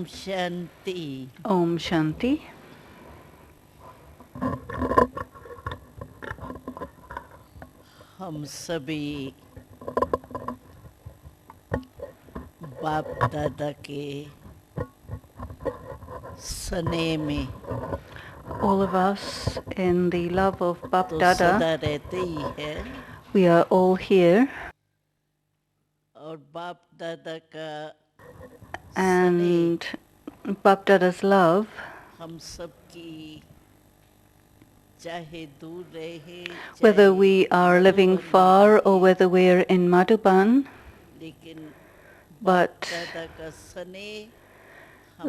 Shanti. Om Shanti. हम सभी बाप दादा के स्नेह में All of us in the love of Bap तो Dada, सदा रहते ही है we are all here, और बाप दादा का and Bap Dada's love, हम सबकी चाहे दूर रहे whether we are living far or whether we're in Madhuban, लेकिन but दादा का स्नेह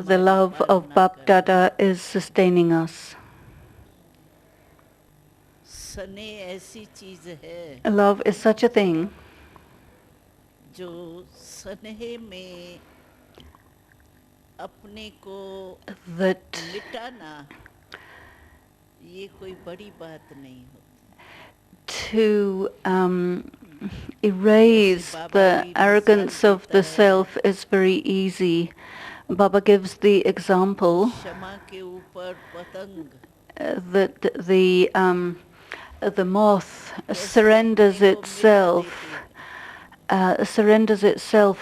the love of Bap Dada is sustaining us. स्नेह ऐसी चीज है Love is such a thing जो स्नेह में अपने को that मिटाना ये कोई बड़ी बात नहीं होती. to erase the arrogance of the self is very easy. Baba gives the example क्षमा के ऊपर पतंग that the moth surrenders itself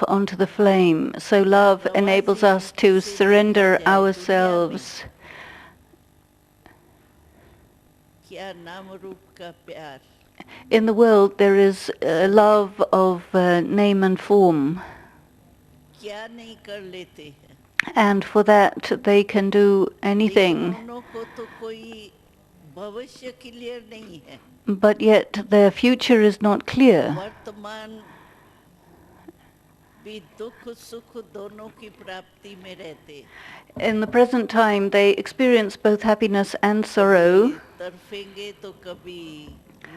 onto the flame. So love enables us to surrender ourselves. क्या नाम रूप का प्यार. In the world there is a love of name and form, क्या नहीं कर लेते हैं. and for that they can do anything, दोनों को तो कोई भविष्य क्लियर नहीं है. but yet their future is not clear. वर्तमान भी दुख सुख दोनों की प्राप्ति में रहते. In the present time they experience both happiness and sorrow. तरफेंगे तो कभी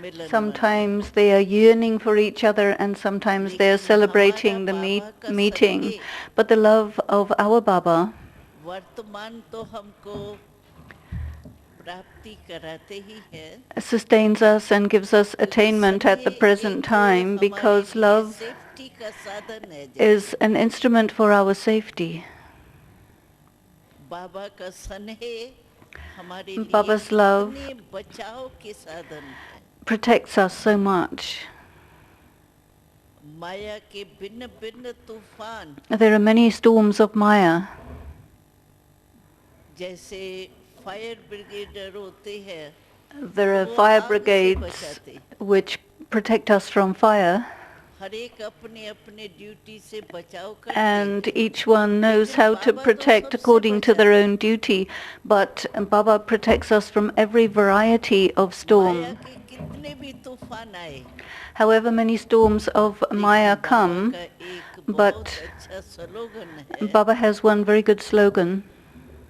मिलन. Sometimes they are yearning for each other and sometimes they are celebrating the meeting. But the love of our Baba वर्तमान तो हमको प्राप्ति कराते ही है. sustains us and gives us attainment at the present time, because love safety का साधन है. is an instrument for our safety. बाबा का स्नेह हमारे लिए Baba's love इतने बचाव के साधन है. protects us so much. माया के भिन्न भिन्न तूफान There are many storms of Maya. जैसे फायर ब्रिगेडर होते हैं. There are fire brigades which protect us from fire, हर एक अपने अपने ड्यूटी से बचाव करते and हैं. each one knows how to protect according to their own duty. But Baba protects us from every variety of Maya storm. के कितने भी तूफान आए. However many storms of Maya Baba come, का एक बहुत but अच्छा स्लोगन है Baba has one very good slogan,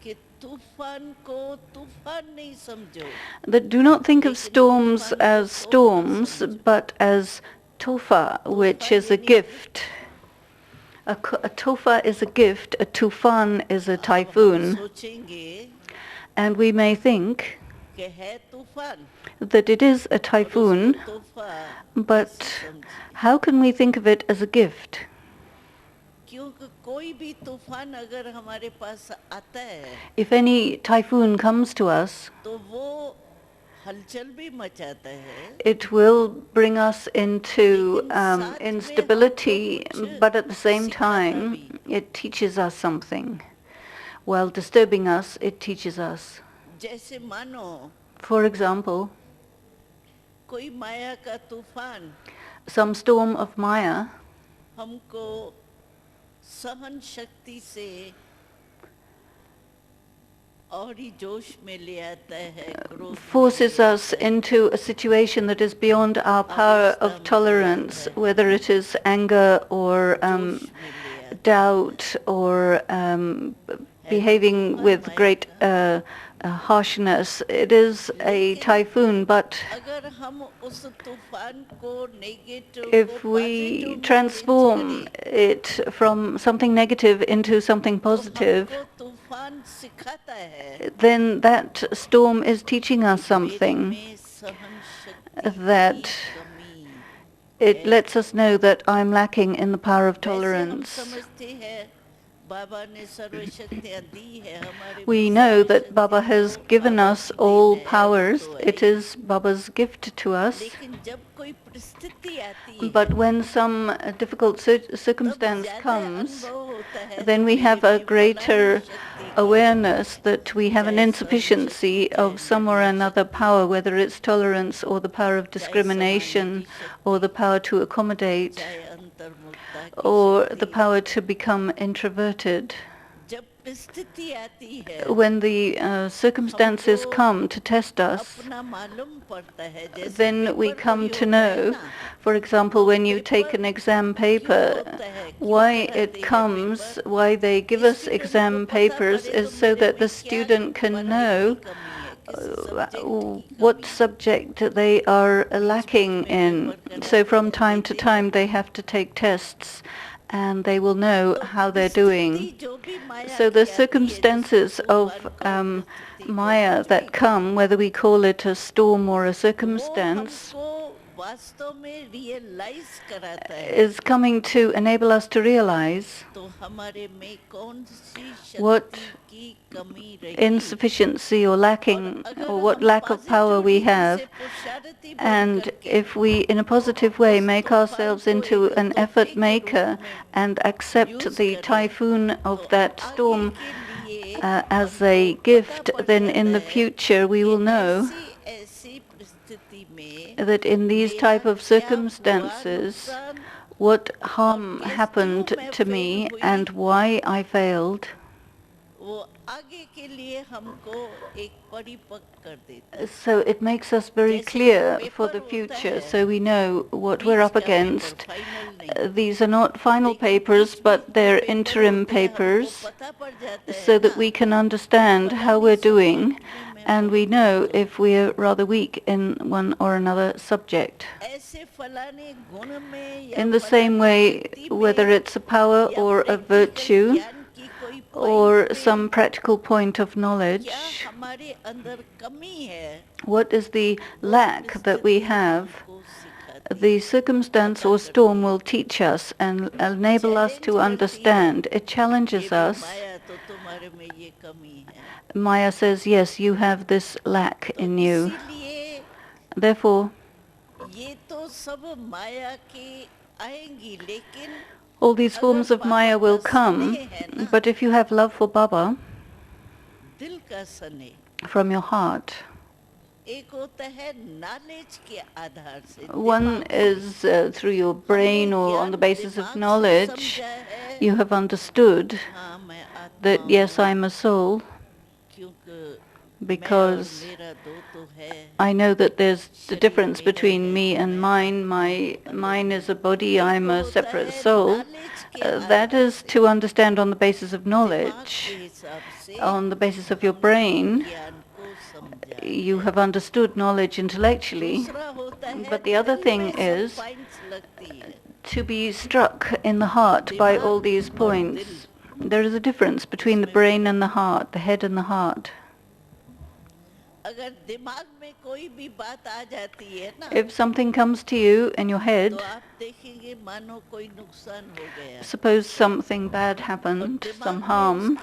कि तूफान को तूफान नहीं समझो. that do not think of storms as storms, but as tofa, which is a gift. A tofa is a gift, a tufan is a हम typhoon, सोचेंगे and we may think कि है तूफान. that it is a typhoon, तूफान but how can we think of it as a gift? क्योंकि कोई भी तूफान अगर हमारे पास आता है If any typhoon comes to us, तो वो हलचल भी मचाता है. it will bring us into instability, but at the same time, it teaches us something. While disturbing us, it teaches us. जैसे मानो For example, कोई माया का तूफान some storm of Maya हमको सहन शक्ति से और ही जोश में ले आता है. क्रोध में forces ले us आता है. into a situation that is beyond our power of tolerance, whether it is anger or जोश में ले आता है. doubt or behaving with great harshness. It is a typhoon, but अगर हम उस तूफान को negative if we transform it from something negative into something positive, तूफान सिखाता है then that storm is teaching us something, में सहन शक्ति that की कमी. it lets us know that I'm lacking in the power of वैसे हम tolerance. समझते हैं We know that Baba has given us all powers. It is Baba's gift to us. But when some difficult circumstance comes, then we have a greater awareness that we have an insufficiency of some or another power, whether it's tolerance or the power of discrimination or the power to accommodate or the power to become introverted. When the circumstances come to test us, then we come to know, for example, when you take an exam paper, why it comes, why they give us exam papers is so that the student can know what subject they are lacking in. So from time to time they have to take tests and they will know how they're doing. So the circumstances of Maya that come, whether we call it a storm or a circumstance, is coming to enable us to realize what insufficiency or lacking or what lack of power we have. And if we, in a positive way, make ourselves into an effort maker and accept the typhoon of that storm as a gift, then in the future we will know that in these type of circumstances, what harm happened to me and why I failed. So it makes us very clear for the future, so we know what we're up against. These are not final papers, but they're interim papers, so that we can understand how we're doing, and we know if we're rather weak in one or another subject. In the same way, whether it's a power or a virtue, or some practical point of knowledge, what is the lack that we have, the circumstance or storm will teach us and enable us to understand. It challenges us. Maya says, yes, you have this lack in you. Therefore, all these forms of Maya will come, but if you have love for Baba from your heart, one is through your brain or on the basis of knowledge, you have understood that yes, I'm a soul, because I know that there's the difference between me and mine. Mine is a body, I'm a separate soul. That is to understand on the basis of knowledge. On the basis of your brain, you have understood knowledge intellectually, but the other thing is to be struck in the heart by all these points. There is a difference between the brain and the heart, the head and the heart. If something comes to you in your head, suppose something bad happened, some harm,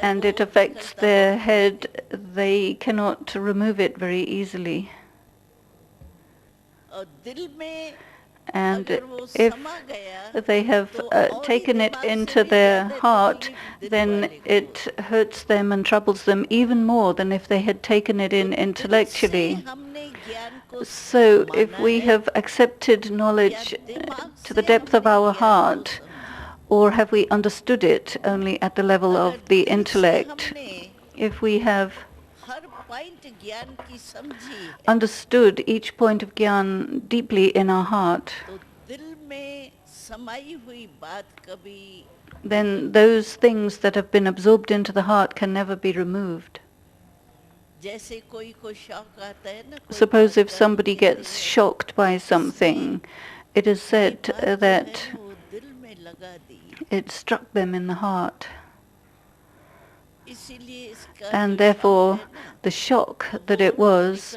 and it affects their head, they cannot remove it very easily. And if they have taken it into their heart, then it hurts them and troubles them even more than if they had taken it in intellectually. So if we have accepted knowledge to the depth of our heart, or have we understood it only at the level of the intellect, if we have understood each point of Gyan deeply in our heart, then those things that have been absorbed into the heart can never be removed. Suppose if somebody gets shocked by something, it is said that it struck them in the heart. And therefore, the shock that it was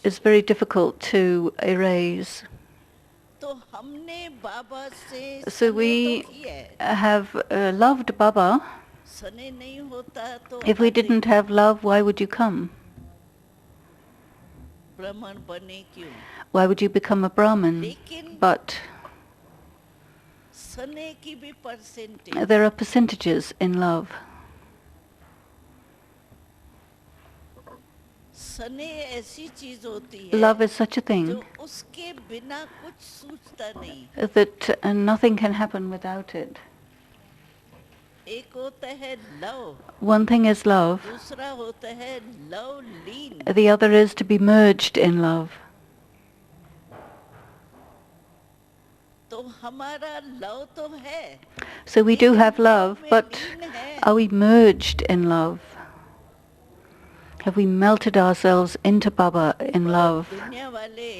is very difficult to erase. तो हमने बाबा से So स्नेह तो we किया है, have loved Baba. स्नेह नहीं होता तो If we आते didn't क्यों? have love, why would you come? ब्राह्मण बने क्यों? Why would you become a Brahmin? लेकिन But स्नेह की भी percentage, there are percentages in love. स्नेह ऐसी चीज होती Love है is such a thing जो उसके बिना कुछ सूझता नहीं. that nothing can happen without it. एक होता है love, One thing is love, दूसरा होता है love lean. the other is to be merged in love. तो हमारा लव तो है, So we do have love, में but लीन है. are we merged in love? Have we melted ourselves into Baba in love? दुनिया वाले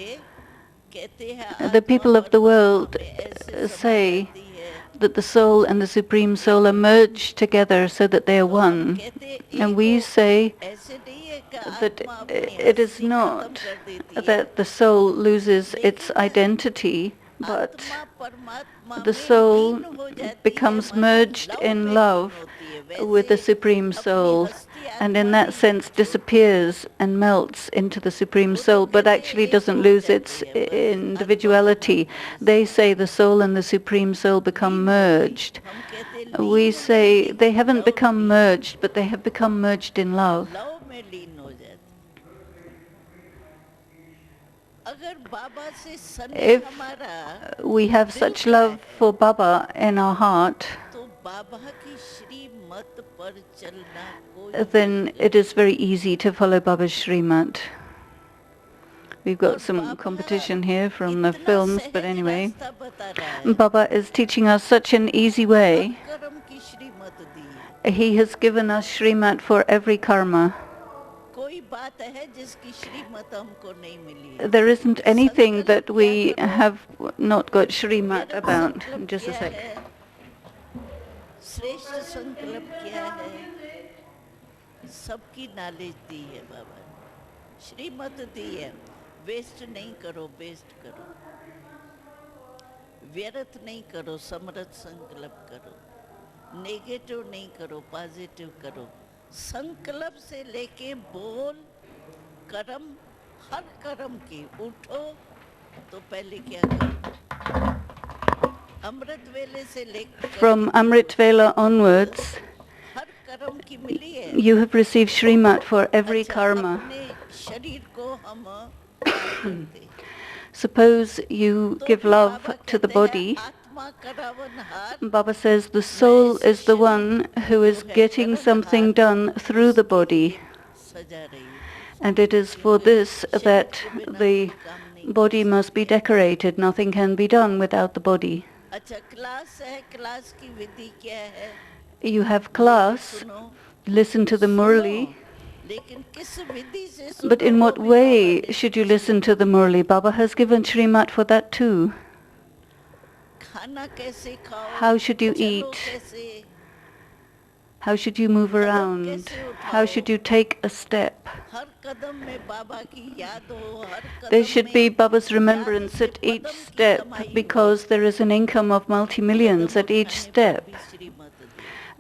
कहते हैं The आत्मा people of the परमात्मा world में ऐसे समा say जाती है. that the soul and the Supreme Soul are merged together so that they are तो हम one. कहते And एक we हो, say ऐसे नहीं है कि that आत्मा अपनी it is हस्ती खत्म not कर देती है. that the soul loses its लेकिन identity, but आत्मा परमात्मा the में soul लीन हो जाती है, becomes मानो merged लव in में love लीन होती है. with the वैसे Supreme अपनी Soul, हस्ती and in आत्मा that नहीं sense छोड़ती. disappears and melts into the Supreme वो तो Soul, but कहते actually एक doesn't हो lose जाते its हैं, बस आत्मा individuality. परमात्मा They में say the soul and the Supreme Soul become लीन हो गई. merged. हम कहते We लीन नहीं, say they लेकिन haven't love become lean, merged, but they have become merged in love. Love में लीन हो जाते. अगर बाबा से स्नेह If हमारा we have दिल such का love है, for Baba in our heart, तो बाबा की श्रीमत पर चलना कोई then मुश्किल it is very easy to follow Baba's Srimat. We've और got some Baba competition here from the इतना films, but सहज anyway. रास्ता बता रहा है. Baba is teaching us such an easy her way. कर्म की श्रीमत दी है. He has given us Srimat for every karma. कोई बात है जिसकी श्रीमत हमको नहीं मिली है. There isn't anything संकल्प that क्या we करो, have not got Srimat मेरा about. संकल्प Just a क्या sec. है, श्रेष्ठ संकल्प क्या है, सबकी नॉलेज दी है बाबा ने, श्रीमत दी है. वेस्ट नहीं करो, बेस्ट करो, व्यर्थ नहीं करो, समर्थ संकल्प करो, नेगेटिव नहीं करो, पॉजिटिव करो. संकल्प से लेके बोल, कर्म, हर कर्म की उठो तो पहले क्या करो. अमृत वेले से लेकर From Amrit Vela onwards, हर कर्म की मिली है. you have received Srimat for every अच्छा, karma. अपने शरीर को हम प्यार करते, Suppose you तो give भी love बाबा to the कहते हैं body. आत्मा का रावणहार, Baba says the soul is the one who is getting something done through the body. सजा रही है. And it is for this that the body must be decorated. Nothing can be done without the body. अच्छा, class है, class की विधि क्या है. You have class, सुनो, listen to the Murli, लेकिन किस विधि से सुनो, but in वो what भी बाबा way ने should you listen to the Murli? Baba has given Srimat for that too. खाना कैसे खाओ, How should you चलो eat? कैसे, How should you move around? How should you take a step? हर कदम में बाबा की याद हो, हर There कदम should में be Baba's याद remembrance से at each पदम की step कमाई हो. because there is an income of multi-millions Kadam at each उठाने पर step. भी श्रीमत दी.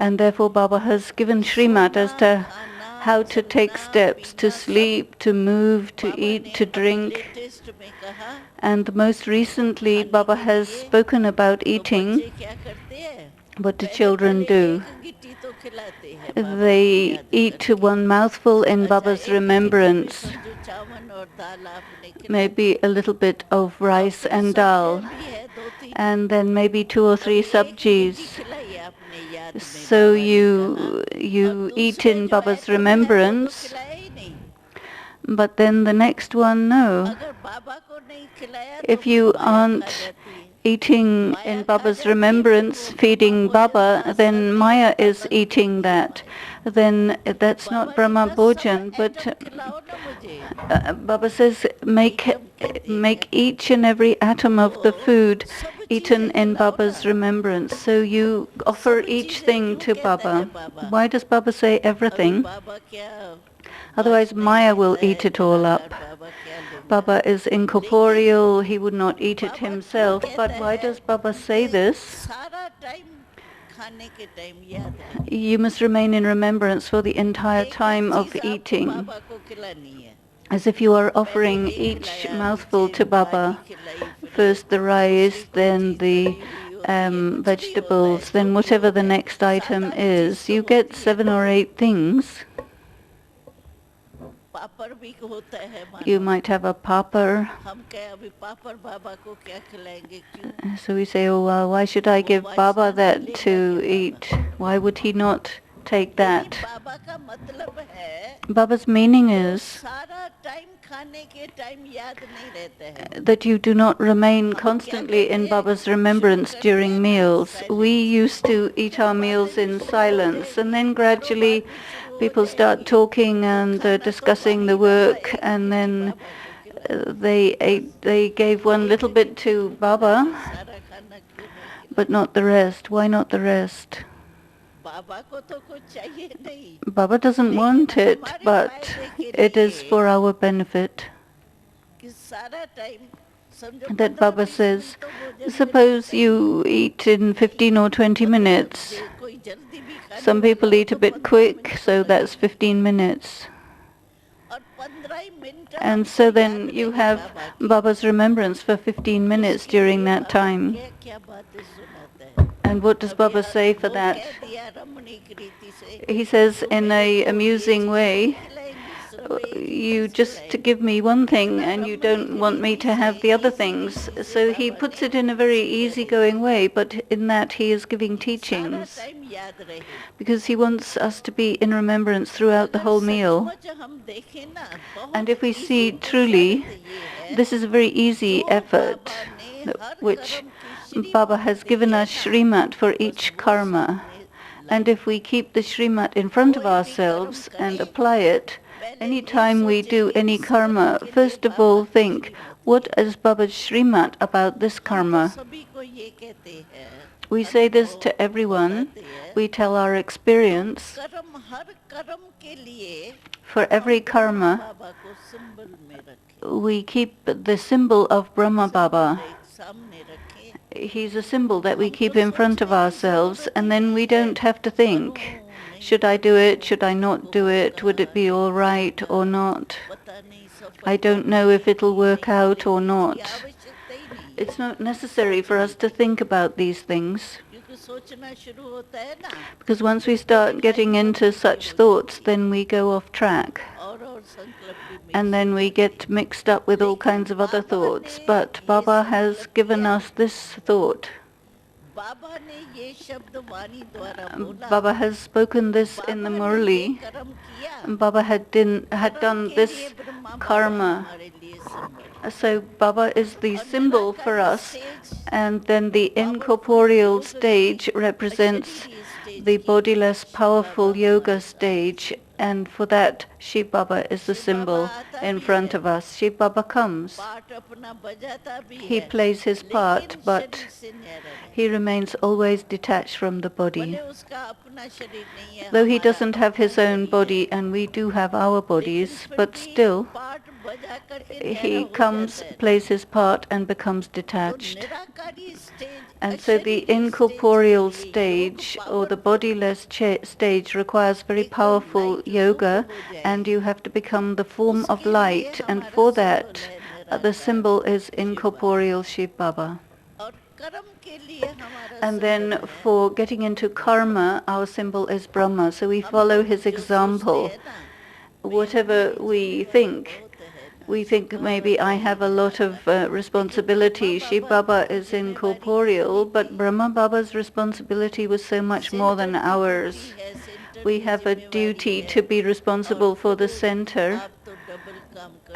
And therefore Baba has given Srimat as सोना, to खाना, how to take चलना, steps, to पीना, सब sleep, to move, to Baba eat, ने to अब drink. लेटेस्ट में कहा. And most recently खाने Baba के has लिए spoken about तो eating. बच्चे क्या करते हैं, What do पहले children पहले do? एक गिट्टी तो खिलाते हैं बाबा की They याद eat करके. one mouthful in अच्छा, Baba's एक गिट्टी में remembrance, समझो चावल और दाल आपने खिला दी. maybe a little bit of और rice फिर and सब्जियां dal, भी है, 2-3. and then maybe 2 or अब 3 एक ही गिट्टी sabjis. खिलाई आपने याद में, So बाबा ने कहा. और you eat दूसरे in जो Baba's आइटम है वो तो remembrance, खिलाया ही नहीं. but then the next one, no. अगर बाबा को नहीं खिलाया तो If फिर you माया खा aren't जाती है. eating माया in खा Baba's जाती है, फिर remembrance, वो feeding ब्रह्मा Baba, भोजन then शास्त्र Maya नहीं is होता, eating बनती है that. Maya. Then that's not बाबा ने Brahma कहा सब Bhojan, but आइटम खिलाओ ना मुझे. Baba says make आइटम कहते हैं make क्या? each and every atom of the तो food सब eaten चीजें in खिलाओ Baba's ना. remembrance. So you offer सब each चीजें thing क्यों to कहता है Baba. Baba. Why does Baba say अभी everything? बाबा क्या Otherwise Maya will eat it all up. Baba is incorporeal, he would not eat it himself. But why does Baba say this? You must remain in remembrance for the entire time of eating, as if you are offering each mouthful to Baba. First the rice, then the vegetables, then whatever the next item is. You get 7 or 8 things. You might have a papar. So we say, oh well, why should I give Baba that to eat? Why would he not take that? Baba's meaning is that you do not remain constantly in Baba's remembrance during meals. We used to eat our meals in silence, and then gradually people start talking and discussing the work, and then they gave one little bit to Baba, but not the rest. Why not the rest? Baba doesn't want it, but it is for our benefit. That Baba says, suppose you eat in 15 or 20 minutes. Some people eat a bit quick, so that's 15 minutes. And so then you have Baba's remembrance for 15 minutes during that time. And what does Baba say for that? He says in an amusing way, you just give me one thing and you don't want me to have the other things. So he puts it in a very easygoing way, but in that he is giving teachings, because he wants us to be in remembrance throughout the whole meal. And if we see truly, this is a very easy effort, which Baba has given us Shrimat for each karma. And if we keep the Shrimat in front of ourselves and apply it, any time we do any karma, first of all think, what is Baba's Shrimat about this karma? We say this to everyone. We tell our experience. For every karma, we keep the symbol of Brahma Baba. He's a symbol that we keep in front of ourselves, and then we don't have to think, should I do it, should I not do it, would it be all right or not? I don't know if it'll work out or not. It's not necessary for us to think about these things, because once we start getting into such thoughts, then we go off track. And then we get mixed up with all kinds of other thoughts. But Baba has given us this thought. Baba has spoken this in the Murli. Baba had done this karma. So Baba is the symbol for us, and then the incorporeal stage represents the bodiless powerful yoga stage, and for that Shiv Baba is the symbol in front of us. Shiv Baba comes. He plays his part, but he remains always detached from the body. Though he doesn't have his own body and we do have our bodies, but still he comes, plays his part and becomes detached. And so the incorporeal stage, or the bodiless stage, requires very powerful yoga, and you have to become the form of light, and for that the symbol is incorporeal Shiv Baba. And then for getting into karma, our symbol is Brahma, so we follow his example. Whatever we think maybe I have a lot of responsibility. Shiv Baba is incorporeal, but Brahma Baba's responsibility was so much more than ours. We have a duty to be responsible for the center,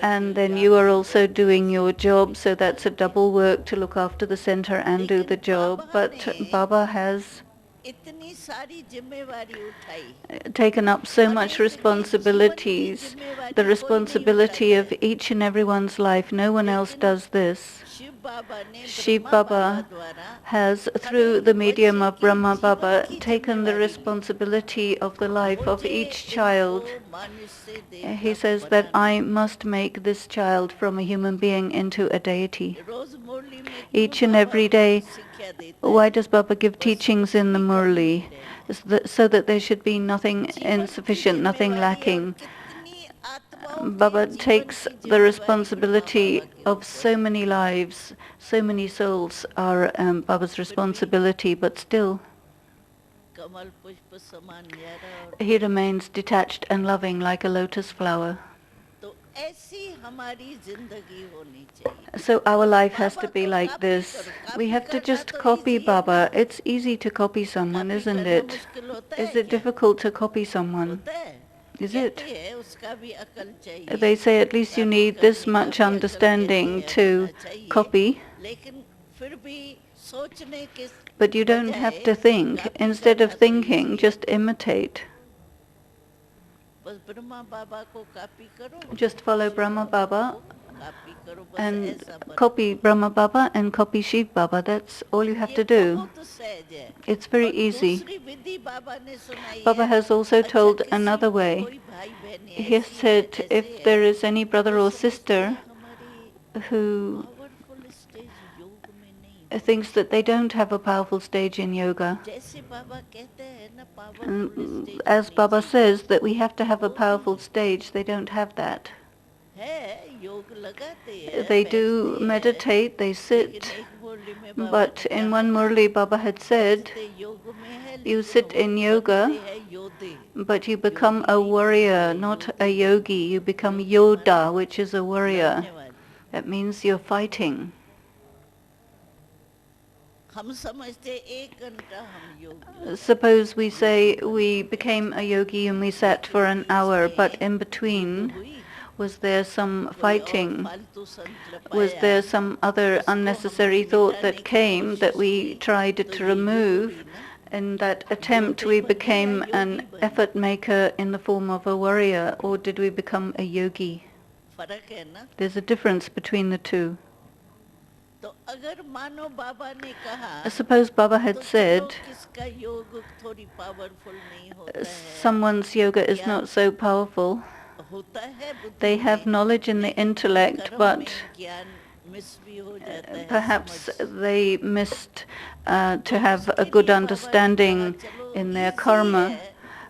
and then you are also doing your job, so that's a double work to look after the center and do the job. But Baba has इतनी सारी जिम्मेवारी उठाई, taken up so हर much एक के जीवन की responsibilities, जिम्मेवारी the कोई नहीं responsibility of उठाता है। each and everyone's life. No one else लेकिन does this. शिव बाबा ने Shiv ब्रह्मा बाबा Baba द्वारा has, हर through एक the medium बच्चे of के Brahma जीवन Baba, की taken the जिम्मेवारी ली। responsibility of the life of मुझे each इनको child. मनुष्य He देवता says that बनाना I है। must make this child from a human being into a deity. रोज मुरली में क्यों Each and बाबा every उनको day, शिक्षा देता why है? does Baba give बस teachings कुछ in the भी कमी नहीं Murli? रहनी। So that there should be nothing जीवन की insufficient, nothing जिम्मेवारी है और lacking. कितनी आत्माओं के Baba जीवन takes की the जिम्मेवारी ब्रह्मा responsibility बाबा के of ऊपर so है। many lives, so many souls are Baba's फिर भी responsibility, but still कमल पुष्प समान न्यारा और he पवित्र। remains detached and loving like a lotus flower. तो ऐसी हमारी जिंदगी होनी चाहिए। So our life has Baba to be को like कॉपी this. करो, We कॉपी have to करना just तो copy इजी है ना? Baba. It's easy to copy someone, copy isn't करना it? मुश्किल होता Is है it क्या? difficult to copy someone? होता है। Is कहते it? हैं उसका भी अकल They चाहिए, say at least you copy need this करने का much भी अकल कहते understanding हैं to होना चाहिए, copy, लेकिन फिर भी सोचने के but you don't have बजाय to think. कॉपी Instead करना of तो thinking, इजी है। just imitate. बस ब्रह्मा बाबा को कॉपी करो, Just follow शिव Brahma बाबा Baba को कॉपी करो, बस and ऐसा बनो। copy Brahma Baba and copy Shiv Baba. That's all you have ये to do. बहुत सहज है। It's very और easy. दूसरी विधि बाबा ने सुनाई Baba है। has also अच्छा told किसी another way. कोई भाई बहन He has ऐसी है, said ऐसे if है, there is any brother वो or समझते sister हैं हमारी who पावरफुल स्टेज योग में नहीं हो thinks रही। that they don't have a powerful stage in yoga, जैसे बाबा कहते हैं ना पावरफुल and स्टेज as होनी Baba चाहिए, says that we have to have a वो नहीं powerful stage, they don't have that. है। योग लगाते हैं, They बैठते do हैं, meditate, they लेकिन sit, एक मुरली में बाबा but ने in कहा one था Murli Baba had said, बैठते योग में है, you लेकिन sit वो in बनते yoga, हैं योद्धे। but you become Yogi a नहीं बनते warrior, हैं, not a योद्धे yogi. बनते You हैं। become योद्धे माने Yoda, which is a warrior. लड़ने वाले। That means you're fighting. हम समझते एक घंटा हम योग Suppose we say we became a yogi and we sat for an hour, but in between, was there some fighting? Was there some other unnecessary thought that came that we tried to remove? In that attempt, we became an effort maker in the form of a warrior, or did we become a yogi? फर्क है ना? There's a difference between the two. तो अगर मानो बाबा ने कहा Suppose Baba had तो चलो said, किसका योग थोड़ी पावरफुल नहीं होता है, someone's yoga is not so powerful. होता है बुद्धि They have में, knowledge in the लेकिन intellect, कर्म but में ज्ञान मिस भी हो जाता है, perhaps समझ। they missed to तो have a उसके good लिए बाबा ने understanding कहा चलो in their इजी karma. है,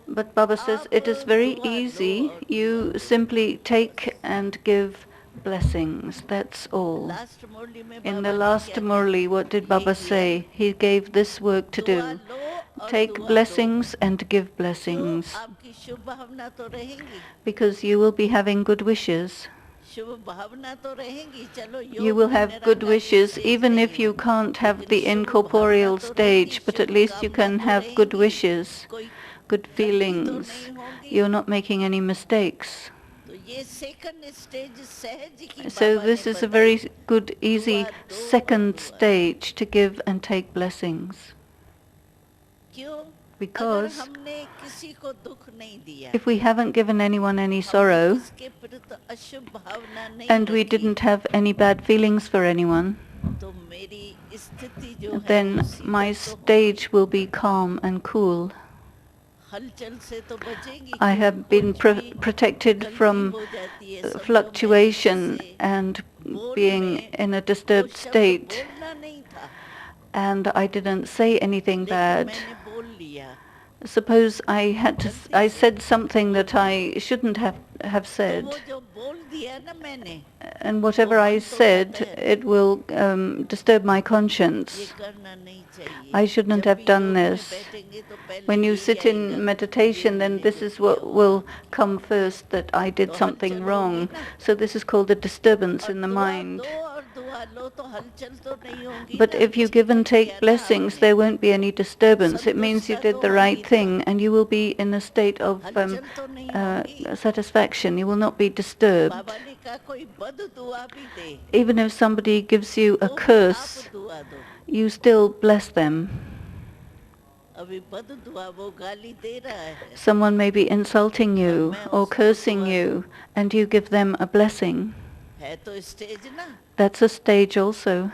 But Baba says आप it is very दुआ लो easy. और दुआ You दो। simply take and give blessings. That's all. Last murli में In बाबा the ने last क्या कहा? Murli, what did ये Baba किया, say? He gave this work to दुआ do. लो और Take दुआ दो। blessings and give क्यों? blessings. आपकी शुभ भावना तो रहेंगी, Because you will be having good wishes. शुभ भावना तो रहेंगी। चलो You योग will में have good निराकार wishes स्टेज even नहीं if you है, can't have लेकिन the शुभ भावना incorporeal तो रहेगी, stage, but at Shubh least you कामना can तो have good रहेंगी, wishes, कोई good गलती तो feelings. नहीं होगी। You're not making any mistakes. तो ये सेकंड स्टेज सहज की So बाबा this ने is a बताई, very good, easy दुआ दो और second दुआ दो। stage to give and take blessings. क्यों? अगर Because हमने किसी को दुख नहीं दिया if we haven't given anyone any हमने sorrow किसके प्रति अशुभ भावना नहीं and we रखी, didn't have any bad feelings for anyone, तो मेरी स्थिति जो है वो then my शीतल तो होगी। stage will be calm and cool. हलचल से तो बचेंगी, I क्यों? have been कुछ भी protected गलती from हो जाती है, समझो मैं fluctuation किसी से and बोल being में in a वो disturbed शब्द state, बोलना नहीं था, and I didn't say anything लेकिन bad. मैंने बोल लिया, Suppose I गलती से said something बोल that दिया। I shouldn't have तो said, वो जो बोल दिया ना मैंने, and वो whatever I मन तो कहता said, है it will disturb my ये conscience. करना नहीं चाहिए। I shouldn't जब have भी done योग में this. बैठेंगे तो पहले When you यही sit आएगा, in meditation, ये then मैंने this जो is किया what वो will पाप किया। come first, that I did तो something हलचल wrong. होगी ना, So this is called a disturbance और in the दुआ mind. दो और दुआ लो तो हलचल तो नहीं होगी But ना, if you ठीक give and किया take ना blessings, आपने, there won't be any disturbance. It means you संतुष्टता did तो the right होगी था, thing, and you will be in a state of हलचल तो नहीं होगी। satisfaction. You will not be disturbed. बाबा ने कहा कोई बद दुआ भी दे Even if somebody gives you a तो भी आप curse, दुआ दो, you still bless them. अभी बद दुआ वो गाली दे रहा है, Someone may be insulting you or cursing you, and you give them a blessing. है तो स्टेज ना, That's a stage also.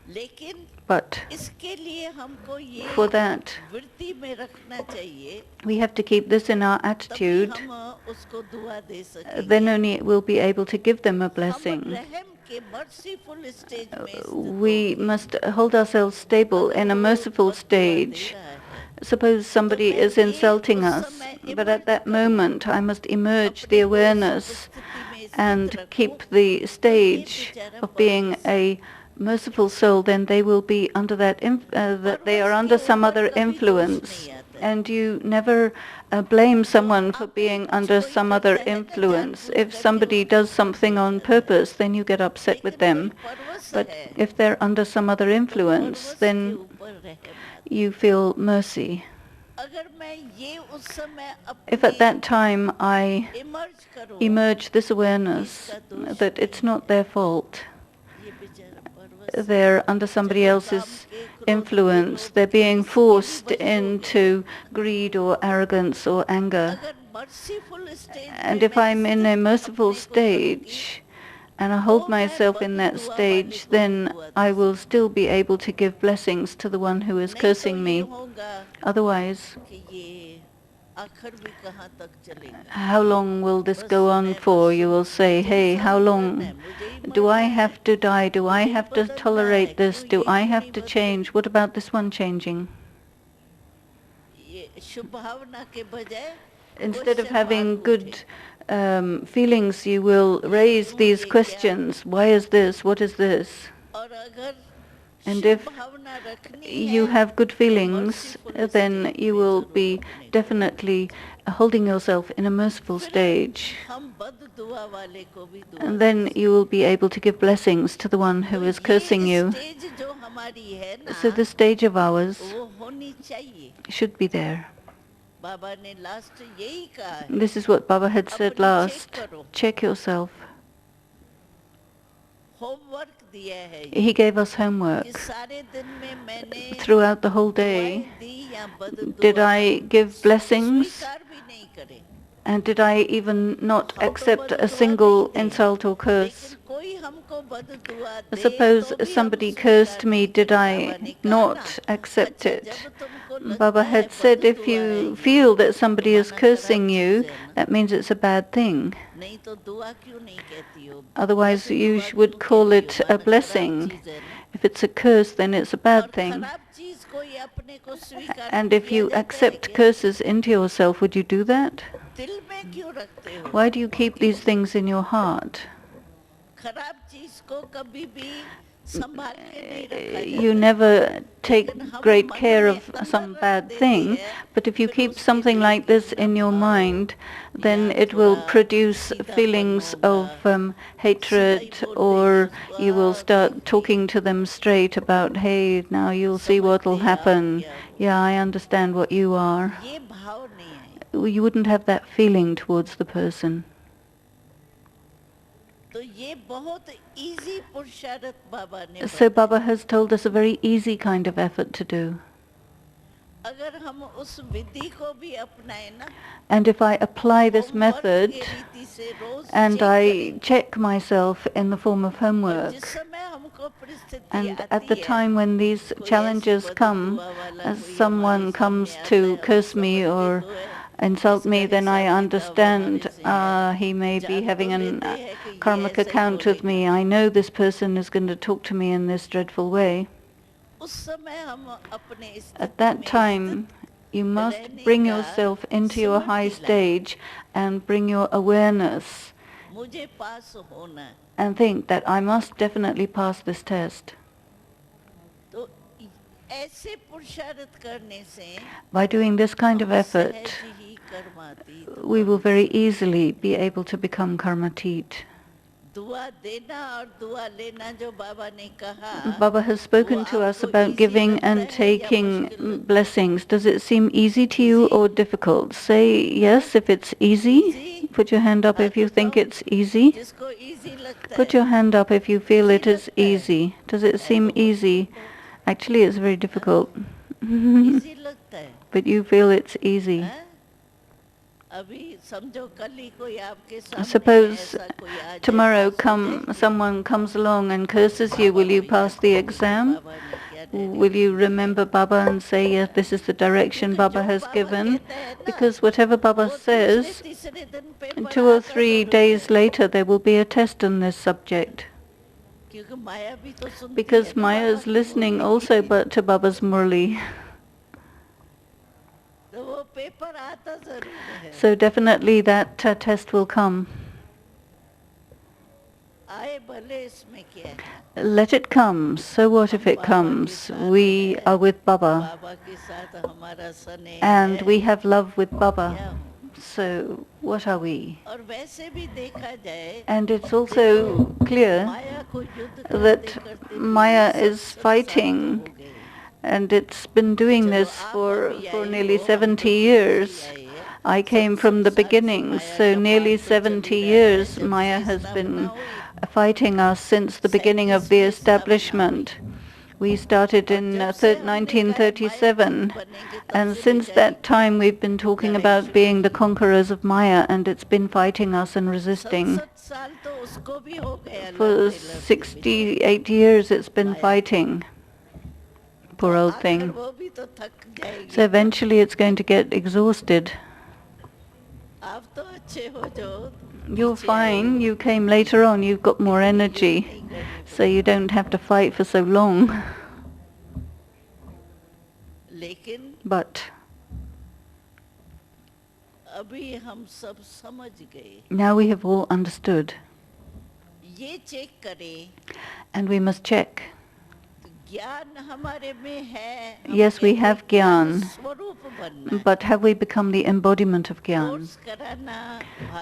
लेकिन But इसके लिए हमको ये for that, वृत्ति में रखना चाहिए, we have to keep this in our तभी attitude. हम उसको दुआ दे सकेंगे. Then only we'll be able to give them a हम blessing. रहम के merciful stage में स्थित We होंगे. must hold ourselves stable in a अगर वो merciful बद दुआ दे stage. रहा है, Suppose somebody मैं is ये insulting उस us, समय but at that emerge moment I must emerge अपने the को उस awareness स्थिति में स्थित and रखूं, keep the तो stage ये बेचारा of being परवश a merciful soul. Then they will be under that, that they are परवश under के some ऊपर other कभी दोष influence. नहीं आता है. And you never blame someone for आप being कुछ under कोई some other करता है ना influence. जानबूझ If करके somebody उसको does दुख something हो on जाता है. purpose, then you get upset with लेकिन them. कोई परवश But है if they're under some other तो influence, परवश के then ऊपर रहम आता है. you feel mercy. अगर मैं ये उस समय If at अपने that time I emerge करूं, emerge this awareness that it's not their fault, ये बेचारा परवश they're under somebody चलो काम else's के क्रोध के influence, लोभ they're के being इसके भी forced वश हो गया. into greed or arrogance or anger. अगर merciful stage And में if मैं I'm in a स्थित merciful अपने को रखूंगी, stage and I तो hold मैं myself in बद that दुआ वाले stage, को भी then दुआ दे I will सकती still be able to give blessings to the one who is हूँ. नहीं तो cursing ये me. होगा Otherwise, कि ये आखिर भी कहाँ तक चलेगा. how long will this बस go on मैं for? बस You will say, मुझे ही hey, how सहन करना है, long? मुझे ही Do I मरना है, have to die? Do I मुझे ही have to बदलना है, tolerate this? क्यों Do ये I क्यों have नहीं to बदल change? What about this one changing? ये शुभ भावना के बजाय Instead of question mark having उठे. good feelings, you will raise क्यों, these ये क्या? questions. Why is this? What is this? और अगर And शुभ if भावना रखनी you है have good तो feelings, merciful then stage you में will जरूर be अपने को definitely holding yourself in a merciful फिर stage. हम बद दुआ वाले को भी दुआ And दे then सकते you will be able to give blessings to the one हैं. who तो is cursing ये you. स्टेज जो हमारी है ना, So the stage of ours वो होनी चाहिए. should be there. बाबा ने लास्ट यही कहा है, This is what Baba had said अपनी last. check करो. Check yourself. होमवर्क दिया है ये, He gave us कि homework. सारे दिन में मैंने Throughout the whole दुआएं day, दी या बद did दुआ I give blessings? स्वीकार भी नहीं करे. And did I even not हम तो accept बद a दुआ single नहीं दें, insult or curse? लेकिन कोई हमको बद दुआ दे Suppose तो भी हम somebody स्वीकार cursed me, नहीं did करें. I बाबा ने कहा ना, not accept अच्छा it? जब तुमको लगता Baba है had बद said if दुआ है you ये, feel that तो somebody is माना खराब cursing चीज you, है ना, that means it's a bad thing. नहीं तो दुआ क्यों नहीं कहती हो? Otherwise, बद you दुआ would क्यों call कहती हो? it a माना खराब blessing. चीज है ना. If it's a curse, then it's a और bad thing. खराब चीज कोई अपने को स्वीकार And if किया you जाता है accept क्या? curses into yourself, would you do that? दिल में क्यों रखते हो? Why do you keep these things in your heart? खराब चीज को कभी भी संभाल के नहीं रखा You जाता. never take लेकिन हम great मन care में of अंदर some रख bad देते thing, हैं, but if you फिर keep उसके something लिए like this कितना in your भाव mind, then या it will थोड़ा produce सीधापन feelings होगा, of सीधा hatred, ही बोल or देंगे उसको, you will start देखिए talking to them straight about, hey, now you'll see what will समझते आप happen. क्या हो. Yeah, I understand what you are. ये भाव नहीं आए. You wouldn't have that feeling towards the person. तो ये बहुत इजी पुरुषार्थ बाबा ने So बताया. Baba has told us a very easy kind of effort to do. अगर हम उस विधि को भी अपनाए ना, And if I apply this homework method, के रीति से रोज and चेक I करें, check myself in the form of और homework, जिस समय हमको परिस्थिति and at आती the है, time when these कोई ऐसी challenges बद come, दुआ वाला as कोई हमारे someone सामने comes आता to है, हम curse me समझते or तो है insult इसका me, then I हिसाब किताब understand हमारे से है. he may be जान having तो an लेते हैं कि ये karmic ऐसा ही account with me. बोलेगा. I know this person is going to talk to me in this dreadful way. उस समय हम अपने At स्थिति that में time, you must रहने bring का yourself into your high समृद्धि लाए. stage and bring your awareness मुझे पास होना है. and think that I must definitely pass this test. तो ऐसे पुरुषार्थ करने से By doing this kind of हम effort, सहज ही कर्मातीत we will बन very सकते. easily be able to become karmatit. दुआ देना और दुआ लेना जो बाबा ने कहा, Baba has spoken वो to us आपको about easy giving लगता and है या taking मुश्किल लगता है? blessings. Does it seem easy to you Easy? or difficult? Say yes if it's easy. Easy? Put your hand up हाँ if you तो think कहो, it's easy. जिसको easy लगता Put है. your hand up if you feel Easy it is लगता है. easy. Does it है seem तो मुश्किल easy? बहुत. Actually, it's very difficult. Easy लगता है. but you feel it's easy. हैं? अभी समझो कल ही कोई आपके सामने Suppose ऐसा कोई आ जाए, tomorrow पास हो जाए, someone comes along and curses you, will you pass the exam? बाबा ने क्या Will you remember Baba and say, yes, this is the direction Baba has given? Because whatever Baba says, 2 or 3 days later there will be a test on this subject. क्योंकि माया भी तो सुनती है Because ना Maya Baba is की listening Murali. also but to Baba's Murli. तो वो paper आता जरूर है। So definitely that test will come. आए भले इसमें क्या है? Let it come. So what if it comes? We are with Baba बाबा के साथ हमारा स्नेह and है। we have love with क्या Baba. हूँ? So what are we? और वैसे भी देखा जाए And it's also clear माया को युद्ध that करते करते Maya भी is 70 साल तो fighting, हो गए। and it's been doing चलो this आप for अभी आई nearly हो, हम तो 70 शुरू से years. ही आए हैं। I came from 70 the साल से beginning, माया so का nearly पाठ तो चल 70 ही रहा है, years जब Maya से has स्थापना been हुई। fighting us since the beginning of the 37वीं स्थापना establishment. हुई। We started और in जब से हमने कहा है माया मुक्त 1937, बनेंगे तब and से since ले that जाएगी time we've been talking लड़ाई about शुरू being the की। conquerors of Maya, and it's been fighting us and resisting. 67 साल तो उसको भी हो गया For लड़ते लड़ते बेचारे 68 years it's been माया को। fighting. तो Poor old आखिर thing. वो भी तो थक जाएगी So ना। eventually it's going to get exhausted. आप तो अच्छे हो जो You're पीछे आए fine, हो। you came later on, you've got more इतनी युद्ध energy, नहीं करनी so you पड़ती। don't have to fight for so long. लेकिन But अभी हम सब समझ गए। now we have all understood, ये चेक करें and we must check. तो ज्ञान हमारे में है, हम Yes, we कहते have हैं ज्ञान Gyan, स्वरूप बनना है। but have we become the embodiment of Gyan? Course कराना,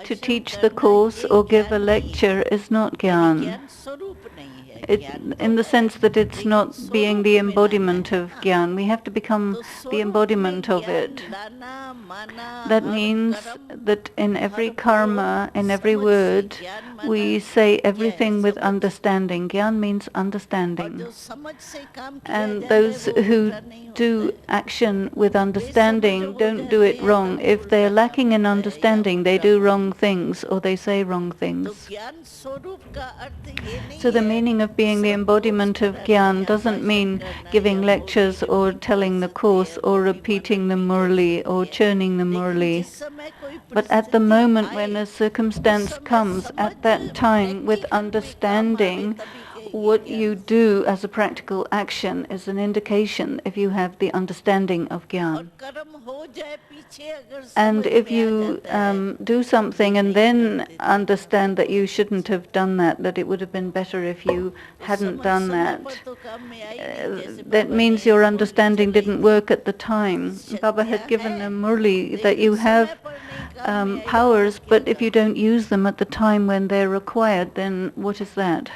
To भाषण teach the करना, course ये or give ज्ञान a नहीं है। lecture is not यानी Gyan. ज्ञान स्वरूप नहीं है। ज्ञान तो In the है, sense that it's लेकिन not being स्वरूप the में लाना embodiment है of ना। Gyan. We have to become तो the स्वरूप में embodiment of ज्ञान it. लाना माना That हर means कर्म that in every her karma, बोल in every समझ से word, ज्ञान माना we say क्या है? everything with समझ। understanding. Gyan means और understanding. जो समझ से काम किया And जाता है those वो who उल्टा नहीं होता do है। action with बेसमझ understanding हो don't do जाते it हैं wrong. तब If they're उल्टा lacking काम in होता है या understanding, they उल्टा do बोल wrong देते हैं। things or they say wrong तो things. ज्ञान स्वरूप का अर्थ ये नहीं So the है meaning of being the सिर्फ कोर्स embodiment of कराना Gyan या doesn't भाषण mean करना giving या मुरली lectures or रिपीट कर telling the सकते course हैं, or वो भी repeating वर्णन the भी कर Murli सकते or हैं। churning the लेकिन Murli. जिस समय कोई But at the परिस्थिति moment आए when a उस circumstance समय comes, समझ at that time with practical में काम आवे understanding, तभी कहेंगे what ज्ञान you do as a practical action is an indication if you have the understanding of और Gyan. कर्म हो जाए पीछे अगर And समझ if में आ you जाता है do something ये and नहीं then करते थे understand that वो you सब shouldn't have done that, that it would have been better if you तो hadn't समझ done समय पर that, तो काम में आई नहीं जैसे that बाबा means ने your मुरली understanding चलाई didn't थी work at the time. Baba शक्तियाँ had given a हैं Murli that you लेकिन have समय पर नहीं काम में आई तो powers, क्या but if you काम। don't use them at the time when they're required, then what is that?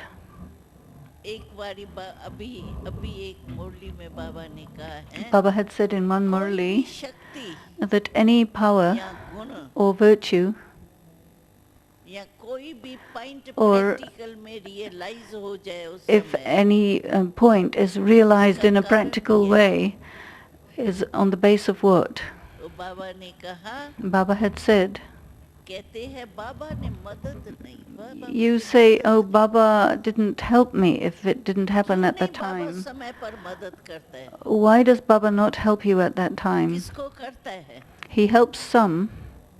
एक बारी अभी अभी एक मुरली में बाबा ने कहा है Baba had said in one कोई भी Murli शक्ति that any power या गुण or virtue या कोई भी पॉइंट or प्रैक्टिकल में रियलाइज हो जाए उस if समय any point is realized उसका in a कारण practical ये है। way is on the base of what? तो बाबा ने कहा Baba had said, कहते हैं बाबा ने मदद नहीं बाबा you मुझे say, मदद oh, नहीं Baba didn't help me if it didn't happen क्यों at the नहीं बाबा time. समय पर मदद करता है Why does Baba not help you at that time? किसको करता है He helps some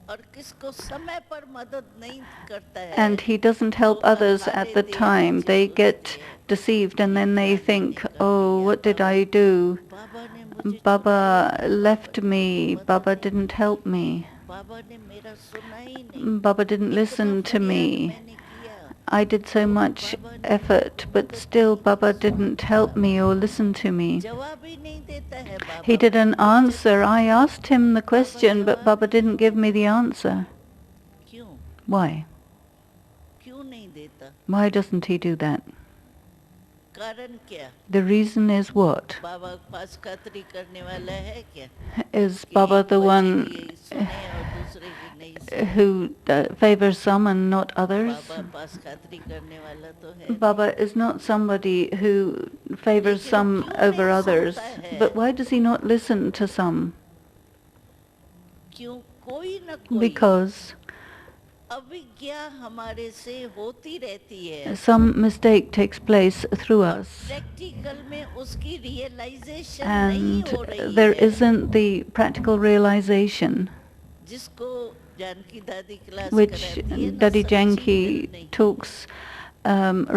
और किसको समय पर मदद नहीं करता है and he doesn't help वो others अघा at the लेते हैं, time. नीचे They सोचते get हैं, deceived and then ये they क्या think, मैंने कर oh, दिया what did Baba I do? बाबा ने मुझे Baba छुड़ाया नहीं, left बाबा ने me, मेरी Baba मदद नहीं didn't help me, बाबा ने मेरा सुना ही नहीं Baba didn't इतना listen to फरियाद me. मैंने किया I did so तो भी much बाबा ने effort, मेरी but मदद still नहीं Baba की didn't help me or listen to me. जवाब ही नहीं देता है बाबा He didn't मुझसे answer. I asked him the Baba question, but जवाब Baba नहीं didn't give देता me the answer. क्यों Why? क्यों नहीं देता Why doesn't he do that? कारण क्या The reason is what? बाबा पास खातरी करने वाला है क्या Is कि Baba एक the बच्चे one की सुने और दूसरे की नहीं सुने who favors some and not others? बाबा पास खातरी करने वाला तो है Baba is not somebody who favors लेकिन some क्यों over नहीं others. सुनता है But why does he not listen to some? क्यों कोई न कोई because अविज्ञा हमारे से होती रहती है some mistake takes place through और us, प्रैक्टिकल में उसकी रियलाइजेशन नहीं and हो रही there है isn't the practical realization जिसको जानकी दादी क्लास which कराती है ना Dadi सच्ची दिल Janki नहीं talks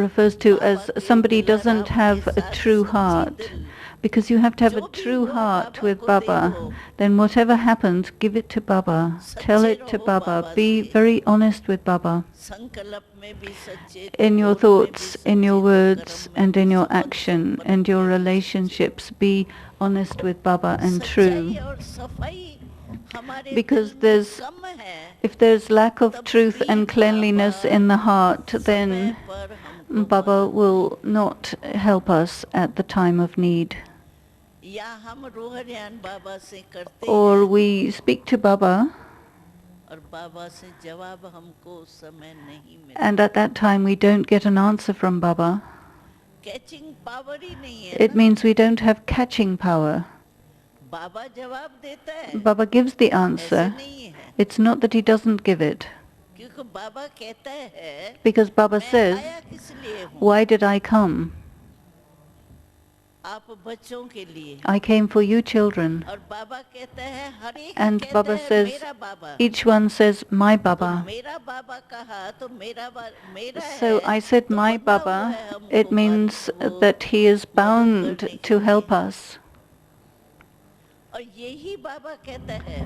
refers to Baba as के somebody दिलाराम doesn't के have a साथ true सच्ची heart. दिल Because you have to have a जो भी true हुआ heart बाबा with को Baba, they then whatever happens, give it to Baba. Tell सच्चे it to रहो Baba. बाबा Be से very honest with Baba. संकल्प में भी सच्चे तो In your बोल में भी thoughts, in your सच्चे तो words, कर्म में and भी in your बहुत action, सब and your में भी सच्चे relationships, be honest with Baba and सच्चाई true. और सफाई हमारे Because दिल में there's, कम है if there's lack of तब truth भी and cleanliness Baba in the heart, समय then पर हमको Baba मदद will not help us at the time of need. या हम रूह ज्ञान बाबा से करते Or हैं we speak to Baba, और बाबा से जवाब हमको उस समय नहीं मिलता and at that time we don't get an answer from Baba. Catching power ही नहीं है It ना means we don't have catching power. बाबा जवाब देता है Baba gives the ऐसे answer. नहीं है It's not that he doesn't give it. क्योंकि बाबा कहता है Because Baba मैं says, आया किस लिए हूँ why did I come? आप बच्चों के लिए I came for you children. और बाबा कहता है हर एक And कहता Baba है says, मेरा बाबा each one says, my तो Baba. मेरा बाबा कहा तो मेरा So है I said, तो my बंधा हुआ Baba. है हमको It means वो that he is मदद bound करने के to लिए help us. और यही बाबा कहता है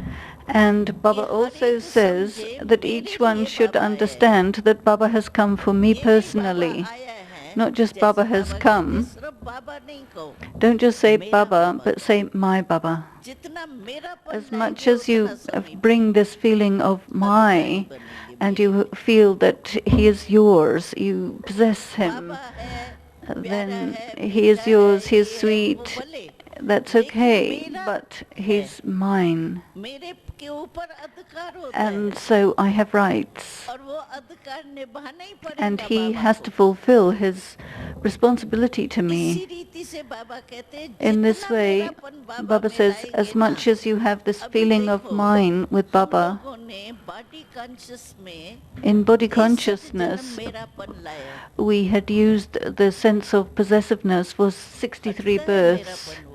And Baba कि हर also एक says समझे that मेरे each one लिए should बाबा है understand that Baba has come for me ये भी बाबा personally. आया है Not just जैसे Baba has बाबा कहते come. सिर्फ बाबा नहीं कहो Don't just say मेरा Baba, Baba but say my Baba. जितना मेरापन As much लाएंगे as you उतना समीप bring this feeling of अधिकारी my, बनेंगे and मेरे you में feel that he is yours, you possess him, बाबा है प्यारा then है he is मीठा है yours, he is ये है वो sweet, भले that's लेकिन okay, मेरा but है he's mine. मेरे के ऊपर अधिकार होता And है so I have rights. और वो अधिकार निभाना ही And पड़ेगा he बाबा has to को fulfill his responsibility to इसी me. रीति से बाबा कहते हैं In this जितना way, मेरापन बाबा Baba में says, लाएंगे as ना much as you have this अभी feeling of देखो mine with हम Baba, लोगों ने बॉडी कॉन्शियस में in body 63 जन्म consciousness, मेरापन लाया we had used the sense of possessiveness for 63 हटता है births, मेरापन वो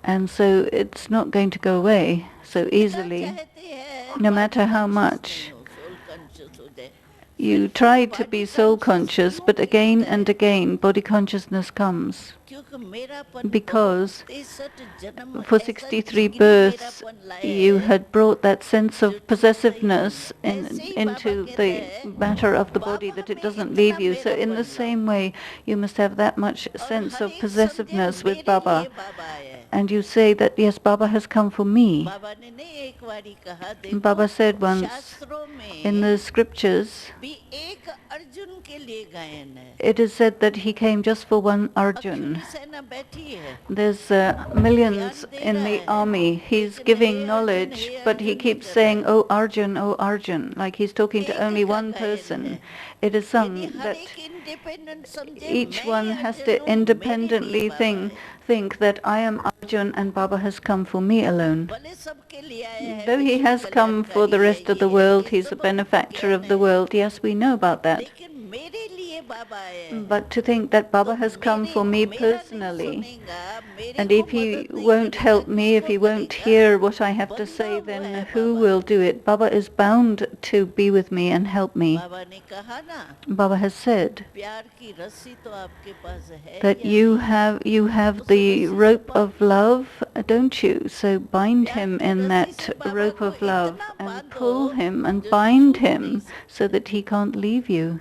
and so it's not going to go away so जितना easily. चाहते हैं No body matter how conscious much नहीं हो सोल कॉन्शियस हो जाए you फिर try वो to body be soul conscious conscious, क्यों but नहीं again होता and है again body consciousness comes. क्योंकि मेरापन Because बहुत 63 जन्म for ऐसा 63 जिगरी births मेरापन लाया you है had brought that sense जो of छूटता ही possessiveness नहीं ऐसे ही बाबा into कहता the है matter of the body Baba that it में doesn't इतना leave you. So in the मेरापन लाओ same way, you must have that much और sense हर of एक समझे possessiveness with मेरे Baba. लिए बाबा आया है And you say that, yes, Baba has come for me. बाबा ने नहीं एक बारी कहा देखो Baba said once शास्त्रों in में the scriptures, भी एक अर्जुन के लिए गायन है it is said that he came just for one Arjun. अखिली सेना बैठी है There's millions ज्ञान दे in रहा the है army. He's लेकिन giving hey knowledge, but he Arjun नहीं keeps कर रहा saying, है oh Arjun, like he's talking to एक only का one गायन person. है It is यदि sung हर that एक इंडिपेंडेंट समझे each मैं one he has Arjun to हूँ मेरे लिए independently बाबा है think that I am Arjun and Baba has come for me alone. भले सबके लिए आया है Though he विश्व has come for कल्याणकारी the है rest of ये the है world, ये he's a सब हमको benefactor ज्ञान of the है world. Yes, we know about that. लेकिन मेरे लिए बाबा आया है But to think that Baba तो has come for me मेरा नहीं personally, सुनेगा मेरे and को if he मदद नहीं won't करेगा help me, if किसको he won't करेगा hear what I have to बंधा say, हुआ then है who Baba will do it? Baba is bound to be with me and help me. बाबा ने कहा ना Baba has said प्यार की रस्सी तो आपके पास है that या you नहीं have उस the रस्सी से rope बांध of low love, don't you? So bind प्यार him की in रस्सी that से बाबा rope को of love इतना and बांधो pull him and जो bind छूट नहीं him so सकते that he can't leave you.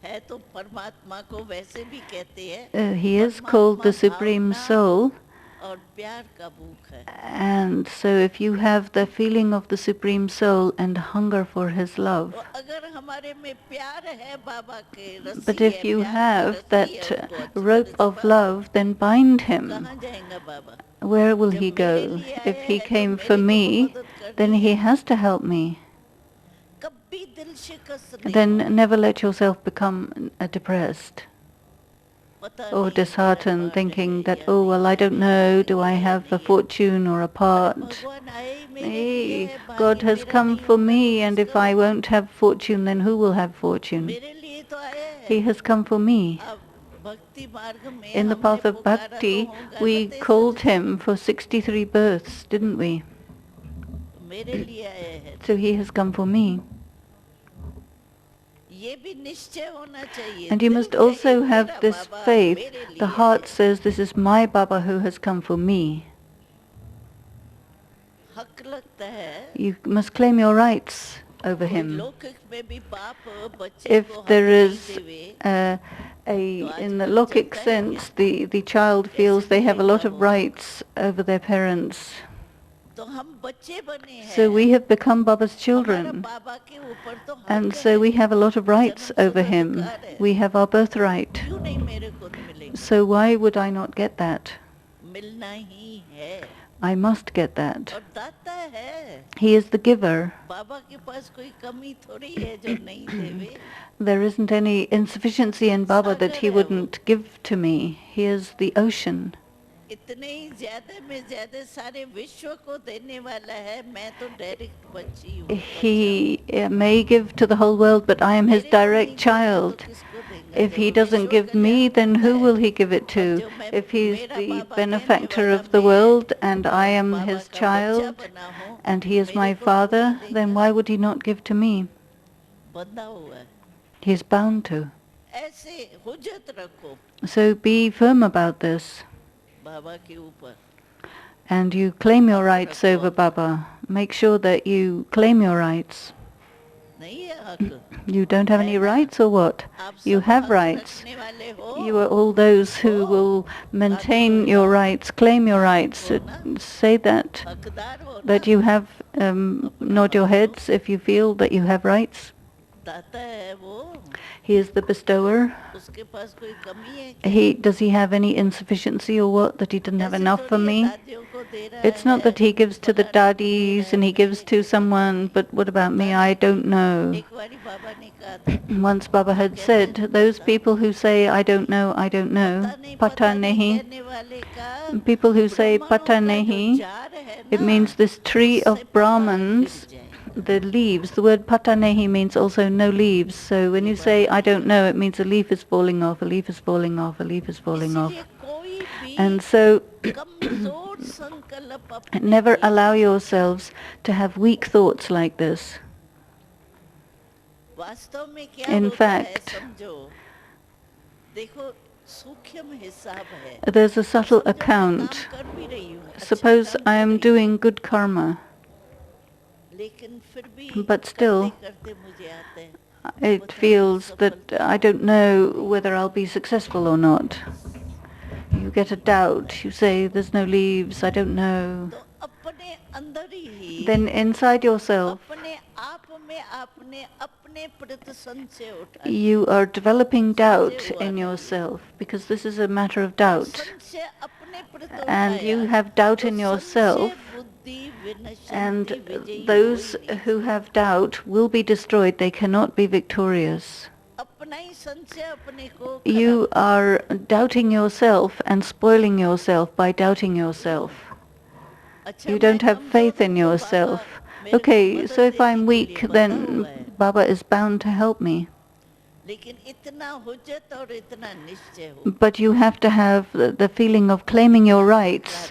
है तो परमात्मा को वैसे भी कहते हैं He is called the Supreme Bhavna Soul. और प्यार का भूख है And so if you have the feeling of the Supreme Soul and hunger for his love, तो अगर हमारे में प्यार है बाबा के रस्सी but है if you प्यार की have रस्सी है that उसको अच्छी rope तरह से of बांध love, then bind तो him. कहाँ जाएगा बाबा Where will जब he मेरे go? लिए If आया he है तो came for मेरे को तो me, मदद then करनी he है has to help me. कभी दिल शिकस्त नहीं Then होना never let yourself become depressed. or disheartened, thinking that, oh, well, I don't know, do I have a fortune or a part? Hey, God has come for me, and if I won't have fortune, then who will have fortune? He has come for me. In the path of bhakti, we called him for 63 births, didn't we? So he has come for me. And you must also have this faith. The heart says, this is my Baba who has come for me. You must claim your rights over him. If there is in the Lokik sense, the child feels they have a lot of rights over their parents. So we have become Baba's children, and so we have a lot of rights over him. We have our birthright. So why would I not get that? I must get that. He is the giver. There isn't any insufficiency in Baba that he wouldn't give to me. He is the ocean. He may give to the whole world, but I am his direct child. If he doesn't give me, then who will he give it to? If he's the benefactor of the world and I am his child and he is my father, then why would he not give to me? He is bound to. So be firm about this. And you claim your rights over Baba. Make sure that you claim your rights. You don't have any rights or what? You have rights. You are all those who will maintain your rights, claim your rights. Say that you have, nod your heads if you feel that you have rights. He is the bestower. Does he have any insufficiency or what, that he didn't have enough for me? It's not that he gives to the daddies and he gives to someone, but what about me? I don't know. Once Baba had said, those people who say, I don't know, pata nahi. People who say pata nahi, it means this tree of Brahmans, the leaves, the word pata nahi means also no leaves. So when you say, I don't know, it means a leaf is falling off, a leaf is falling off, a leaf is falling off. And so never allow yourselves to have weak thoughts like this. In fact, there's a subtle account. Suppose I am doing good karma, but still it feels that I don't know whether I'll be successful or not. You get a doubt, you say, there's no leaves, I don't know. Then inside yourself, you are developing doubt in yourself, because this is a matter of doubt. And you have doubt in yourself, and those who have doubt will be destroyed. They cannot be victorious. You are doubting yourself and spoiling yourself by doubting yourself. You don't have faith in yourself. Okay, so if I'm weak, then Baba is bound to help me. But you have to have the feeling of claiming your rights,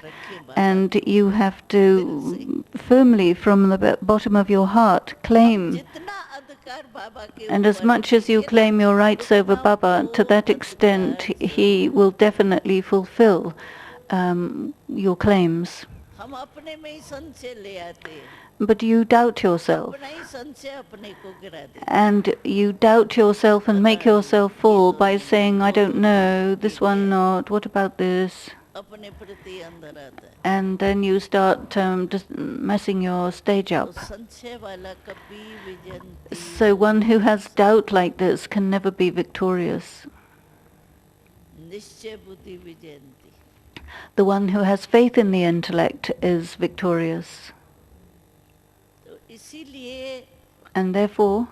and you have to firmly, from the bottom of your heart, claim. And as much as you claim your rights over Baba, to that extent he will definitely fulfill your claims. But you doubt yourself, and you doubt yourself and make yourself fall by saying, I don't know, this one not, what about this? And then you start just messing your stage up. So one who has doubt like this can never be victorious. The one who has faith in the intellect is victorious. And therefore,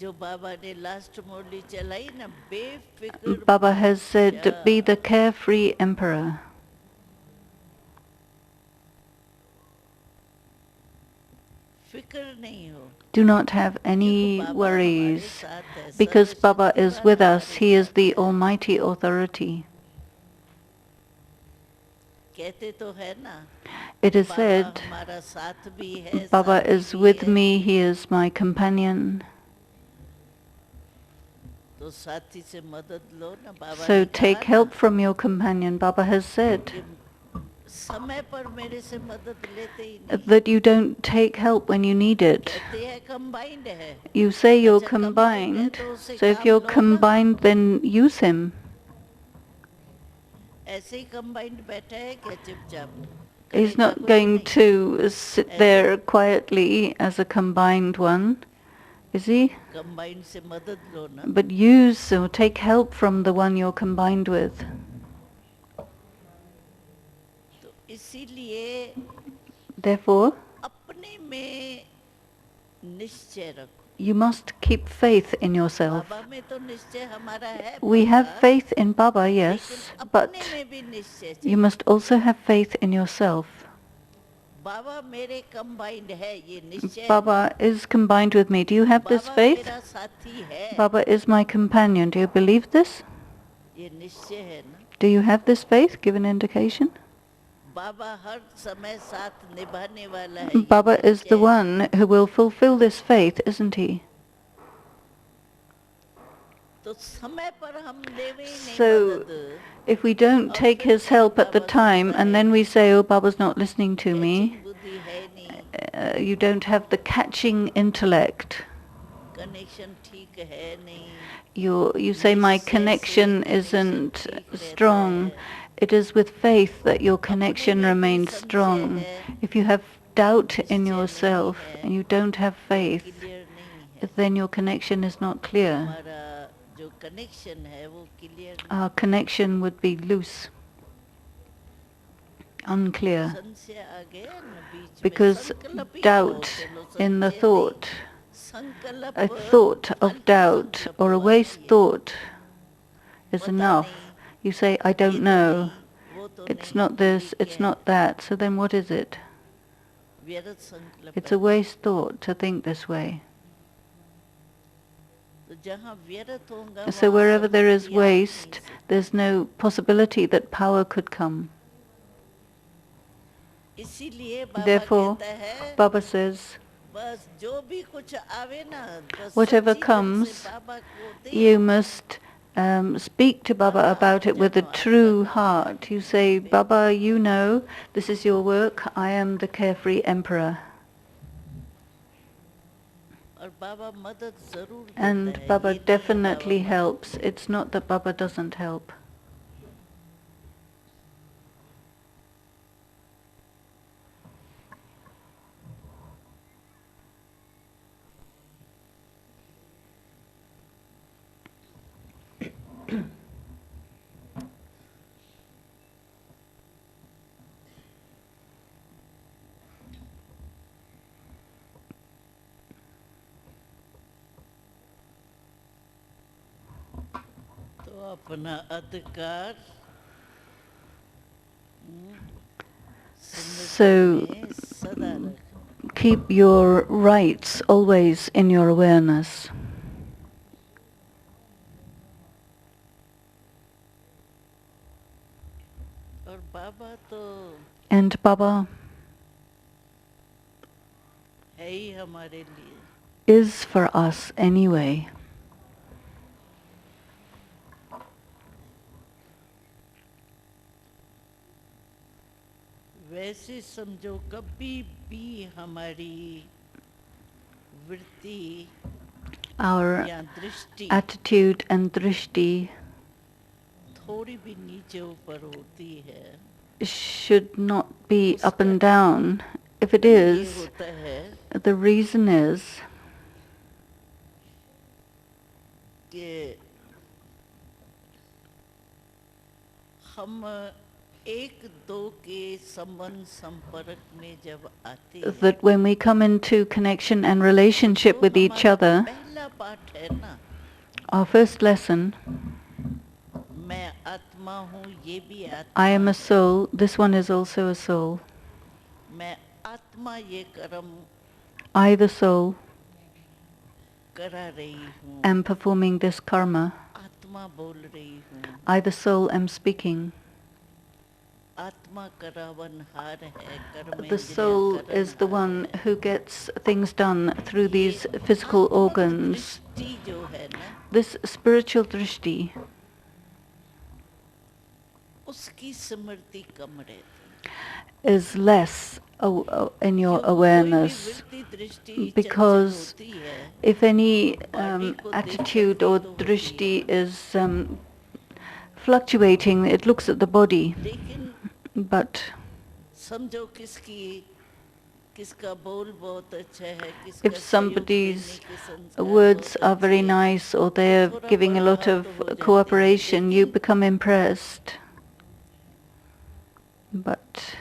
जो बाबा ने last मुरली चलाई ना, बेफिक्र Baba has said, बादशाह, be the carefree emperor. फिक्र नहीं हो, Do not have any worries, because Baba is with us. He is the Almighty Authority. कहते तो है ना, It is बाबा said, हमारा साथ भी है, Baba साथी is भी with है, me, he is my companion. तो साथी से मदद लो ना, बाबा So ने take कहा help ना from your companion. Baba has said कि समय पर मेरे से मदद लेते ही नहीं, that you don't take help when you need it. कहते हैं कंबाइंड है, You say you're अच्छा कंबाइंड है combined, तो उससे so if काम you're लो ना, combined, then use him. ऐसे ही कंबाइंड बैठा है क्या चुपचाप, He's करेगा not कुछ going नहीं, to sit there quietly as a combined one, is he? Combined से मदद लो ना, But use or take help from the one you're combined with. तो इसीलिए Therefore, अपने में निश्चय रखो, you must keep faith in yourself. बाबा में तो निश्चय हमारा है We have पक्का, faith in Baba, लेकिन yes, अपने but में भी निश्चय you चाहिए, must also have faith in yourself. बाबा मेरे कंबाइंड है, ये निश्चय है ना, Baba is combined with me. Do you have this Baba faith? मेरा साथी है, Baba is my companion. Do you believe this? ये निश्चय है ना, Do you have this faith? Give an indication. बाबा हर समय साथ निभाने वाला है, ये Baba is निश्चय the है, one who will fulfill this faith, isn't he? तो समय पर हम लेवे ही नहीं So, मदद, if we don't और take फिर his कहें help at the Baba time सुनता and है then we नहीं, say, oh, Baba's not listening to me, catching बुद्धि है नहीं, you don't have the catching intellect. Connection ठीक है नहीं, You say my निश्चय से connection कनेक्शन isn't ठीक रहता strong. है, It is with faith that your अपने connection में भी remains संशय strong. है, If you have doubt in निश्चय नहीं yourself है, and you don't have तो faith, क्लियर नहीं है, then your connection is not clear. हमारा जो कनेक्शन है वो क्लियर नहीं, Our connection would be loose, unclear, संशय आ गया ना बीच में, because संकल्प ही कहो, doubt चलो in the संशय नहीं, thought, संकल्प a thought of फालतू doubt संकल्प or a हुआ waste ये, thought is पता enough. नहीं, You say, I ये don't तो know, नहीं, वो तो it's नहीं, not this, ये it's क्या not that. So then what is it? है, व्यर्थ संकल्प It's है a ना, waste thought to think this way. तो जहाँ व्यर्थ होगा So वहाँ wherever there is समृद्धि आ ही नहीं waste, सकती, there's no possibility that power could come. इसीलिए बाबा Therefore, कहता है Baba says, बस जो भी कुछ आवे ना, बस whatever सच्ची दिल से comes, बाबा को दे, you must speak to Baba Baba about आप it with a जानो, true आपका काम heart. You है say, यहाँ पे, Baba, you know, this is your work. I am the carefree emperor. और बाबा मदद जरूर देता And है, Baba ये नहीं है definitely बाबा helps. मदद, It's not that Baba doesn't help. तो अपना अधिकार So स्मृति में सदा रखो, keep your rights always in your awareness. और बाबा तो And Baba है ही हमारे लिए, is for us anyway. वैसे समझो कभी भी हमारी वृत्ति Our या दृष्टि attitude and drishti थोड़ी भी नीचे ऊपर होती है, should not be up and down. If it ये is, होता है the reason is कि हम एक दो के संबंध संपर्क में जब आते हैं, that when we come into connection and relationship with each हमारा other, पहला पहला पाठ है ना, Our first lesson, मैं आत्मा हूँ, ये भी आत्मा I am a है। soul, this one is also a soul. मैं आत्मा ये कर्म I, the soul, करा रही हूँ, am performing this karma. आत्मा बोल रही हूँ, I, the soul, am speaking. आत्मा करावनहार है, कर्म The soul is the इंद्रियां one करणहार है। who gets things done through ये these physical आत्मक organs. दृष्टि जो है ना, This spiritual drishti उसकी स्मृति कम रहती is less in your क्योंकि कोई भी awareness, वृत्ति दृष्टि चंचल because होती है, if any बॉडी को attitude देखती or तो होती drishti है, is fluctuating, it looks at the body. लेकिन But समझो किसका बोल बहुत अच्छा है, if किसका सहयोग somebody's देने के संस्कार words बहुत are very अच्छे हैं, nice or they're थोड़ा giving a lot बढ़ा of तो हो जाते हैं, cooperation, you लेकिन become impressed. But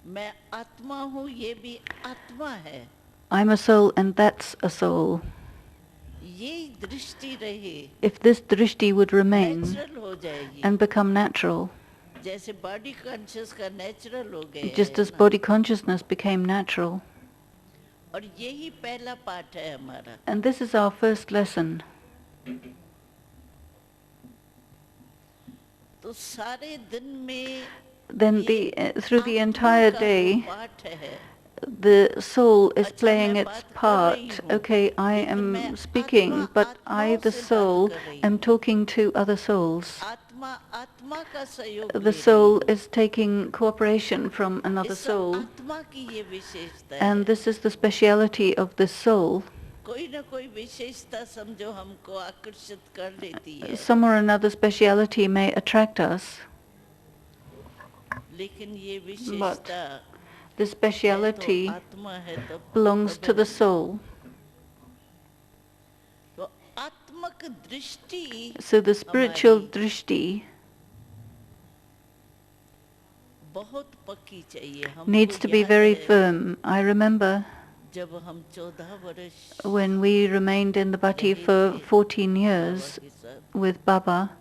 मैं आत्मा हूँ, ये भी आत्मा है, I'm a soul and that's a soul. ये दृष्टि रहे, If this drishti would remain natural हो जाएगी, and become natural, जैसे बॉडी कॉन्शियस का नेचुरल हो गया just है as ना, body consciousness became natural. और यही पहला पाठ है हमारा। And this is our first lesson. तो सारे दिन में Then through the entire day, the soul is playing its part. Okay, I am speaking, but I, the soul, am talking to other souls. The soul is taking cooperation from another soul. And this is the speciality of the soul. Some or another speciality may attract us. But the speciality belongs to the soul. So the spiritual drishti needs to be very firm. I remember when we remained in the Bhatti for 14 years with Baba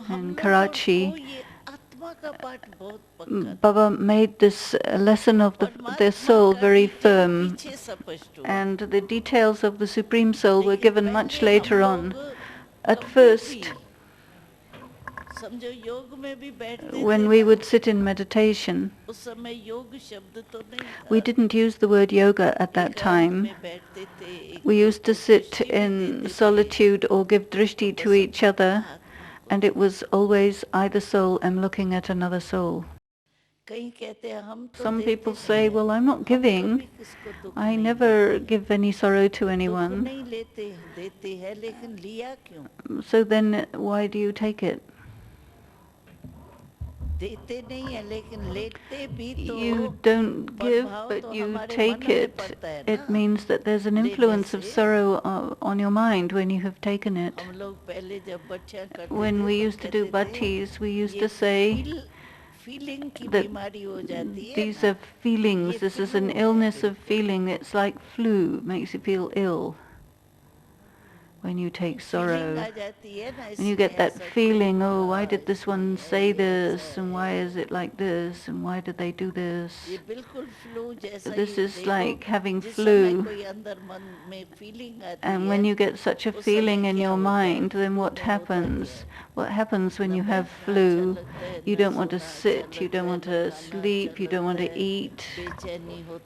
in Karachi, Baba made this lesson of the soul very firm, and the details of the Supreme Soul were given much later on. At first, when we would sit in meditation, we didn't use the word yoga at that time. We used to sit in solitude or give drishti to each other, and it was always I, the soul, am looking at another soul. Some people say, well, I'm not giving. I never give any sorrow to anyone. So then why do you take it? You don't give, but you take it. It means that there's an influence of sorrow on your mind when you have taken it. When we used to do bhattis, we used to say that these are feelings. This is an illness of feeling. It's like flu, makes you feel ill. When you take sorrow, when you get that feeling, oh, why did this one say this, and why is it like this, and why did they do this? This is like having flu. And when you get such a feeling in your mind, then what happens? What happens when you have flu? You don't want to sit, you don't want to sleep, you don't want to eat,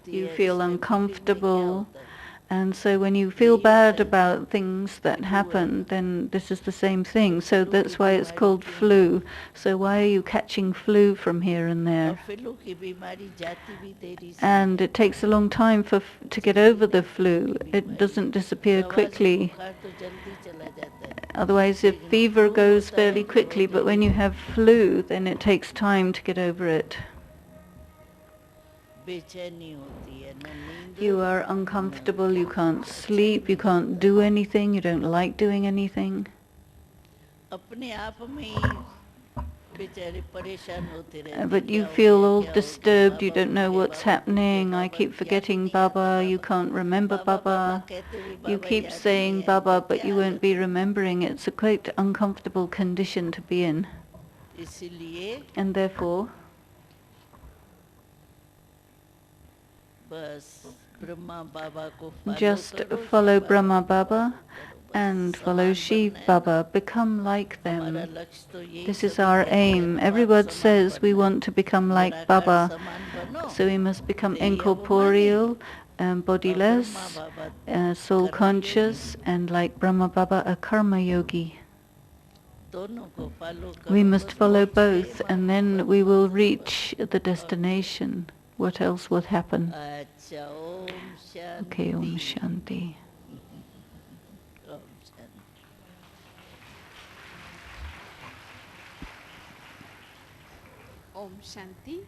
you feel uncomfortable. And so when you feel bad about things that happen, then this is the same thing. So that's why it's called flu. So why are you catching flu from here and there? And it takes a long time to get over the flu. It doesn't disappear quickly. Otherwise, if fever goes fairly quickly, but when you have flu, then it takes time to get over it. You are uncomfortable, you can't sleep, you can't do anything, you don't like doing anything. बेचारे परेशान होते रहते But you क्या हो feel गया all क्या हो गया disturbed, you बाबा don't भूल know गए what's बाबा भूल गए happening, I बाबा keep को याद ही forgetting नहीं आता Baba, you Baba can't remember Baba Baba Baba. कहते हुए You बाबा keep याद नहीं saying आएंगे Baba, but क्या you won't हालत be है remembering. It's a quite uncomfortable condition to be in. इसीलिए And therefore, बस ब्रह्मा बाबा को फॉलो just करो follow शिव बाबा Brahma को फॉलो Baba करो बस and follow समान Shiv बनना है ना Baba. Become like हमारा them. लक्ष्य तो यही This is सभी our कहते हैं aim. ना बाप Everyone समान says we बनना है want to become like निराकार Baba. समान बनो So we must become देही अभिमानी incorporeal, और bodiless, ब्रह्मा बाबा soul कर्म योगी conscious, and like Brahma Baba, a karma yogi. दोनों को फॉलो We करो must बस follow पहुंच गए both, and मार्ग then पर we will बस reach the destination. What else would happen? अच्छा ओम Okay, Om शांति Shanti. Om Shanti Om Shanti.